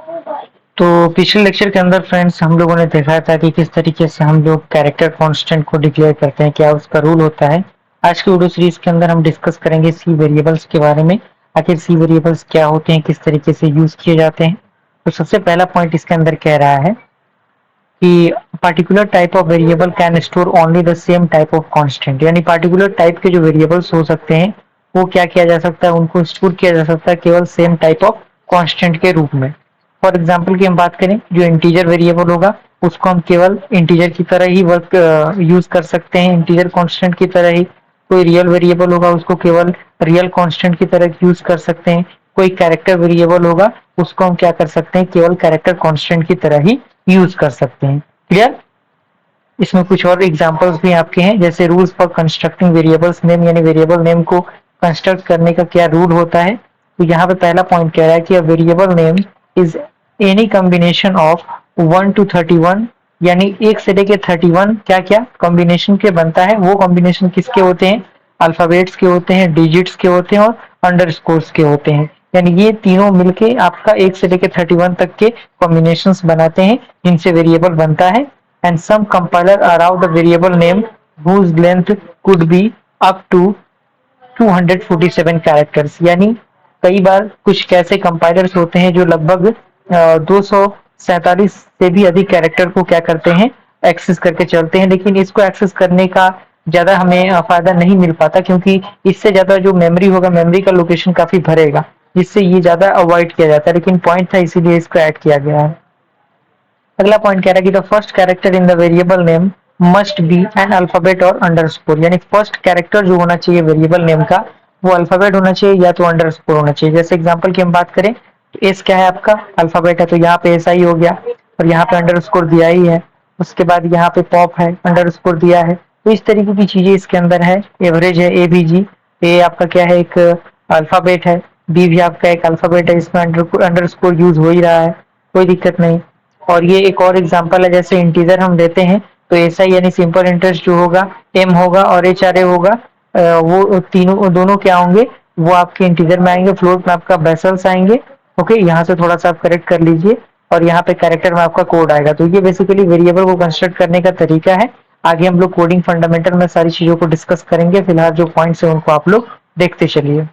तो पिछले लेक्चर के अंदर फ्रेंड्स हम लोगों ने देखा था कि किस तरीके से हम लोग कैरेक्टर कांस्टेंट को डिक्लेयर करते हैं, क्या उसका रूल होता है। आज की वीडियो सीरीज के अंदर हम डिस्कस करेंगे सी वेरिएबल्स के बारे में। आखिर सी वेरिएबल्स क्या होते हैं, किस तरीके से यूज किए जाते हैं। तो सबसे पहला पॉइंट इसके अंदर कह रहा है कि particular type of variable can store only the same type of constant, यानी पार्टिकुलर टाइप के जो वेरिएबल्स हो सकते हैं वो क्या किया जा सकता है, उनको स्टोर किया जा सकता है केवल सेम टाइप ऑफ कांस्टेंट के रूप में। फॉर एग्जाम्पल की हम बात करें, जो इंटीजर वेरिएबल होगा उसको हम केवल इंटीजर की तरह ही वर्क यूज कर सकते हैं, इंटीजर कांस्टेंट की तरह ही। कोई रियल वेरिएबल होगा उसको केवल रियल कांस्टेंट की तरह यूज कर सकते हैं। कोई कैरेक्टर वेरिएबल होगा उसको हम क्या कर सकते हैं, केवल कैरेक्टर कांस्टेंट की तरह ही यूज कर सकते हैं। क्लियर। इसमें कुछ और एग्जांपल्स भी आपके हैं, जैसे rules for constructing variables name, यानी वेरिएबल नेम को कंस्ट्रक्ट करने का क्या रूल होता है। तो यहाँ पे पहला पॉइंट कह रहा है कि variable name is any combination of 1 to 31, यानी 1 से लेके 31 क्या क्या कॉम्बिनेशन के बनता है। वो कॉम्बिनेशन किसके होते हैं, अल्फाबेट्स के होते हैं, डिजिट्स के होते हैं और अंडरस्कोर्स के होते हैं। यानी ये तीनों मिलके आपका 1 से लेके 31 तक के कॉम्बिनेशंस बनाते हैं जिनसे वेरिएबल बनता है। And some compiler allow the variable name whose length could be up to 247 characters, यानी कई बार कुछ कैसे कंपाइलर्स होते हैं जो लगभग 247 से भी अधिक कैरेक्टर को क्या करते हैं, एक्सेस करके चलते हैं। लेकिन इसको एक्सेस करने का ज्यादा हमें फायदा नहीं मिल पाता, क्योंकि इससे ज्यादा जो मेमोरी होगा, मेमोरी का लोकेशन काफी भरेगा, जिससे ये ज्यादा अवॉइड किया जाता है। लेकिन पॉइंट था इसीलिए इसको ऐड किया गया है। अगला पॉइंट कह रहा है कि the first character in the variable name must be an alphabet और अंडरस्कोर, यानी फर्स्ट कैरेक्टर जो होना चाहिए वेरिएबल नेम का वो अल्फाबेट होना चाहिए या तो अंडरस्कोर होना चाहिए। जैसे एग्जांपल की हम बात करें तो एस क्या है आपका, अल्फाबेट है, तो यहाँ पे एस आई हो गया और यहाँ पे अंडरस्कोर दिया ही है। उसके बाद यहाँ पे पॉप है, अंडरस्कोर दिया है। तो इस तरीके की चीजें इसके अंदर है। एवरेज है, ए बी जी, ए आपका क्या है, एक अल्फाबेट है, बी भी आपका एक अल्फाबेट है, इसमें अंडरस्कोर यूज हो ही रहा है, कोई दिक्कत नहीं। और ये एक और एग्जांपल है, जैसे इंटीजर हम देते हैं तो ऐसा यानी सिंपल इंटरेस्ट जो होगा एम होगा और एच आर ए होगा, वो तीनों दोनों क्या होंगे, वो आपके इंटीजर में आएंगे, फ्लोट में आपका बेसल्स आएंगे। ओके, यहाँ से थोड़ा सा आप करेक्ट कर लीजिए और यहाँ पे कैरेक्टर में आपका कोड आएगा। तो ये बेसिकली वेरिएबल को कंस्ट्रक्ट करने का तरीका है। आगे हम लोग कोडिंग फंडामेंटल में सारी चीजों को डिस्कस करेंगे, फिलहाल जो पॉइंट्स है उनको आप लोग देखते चलिए।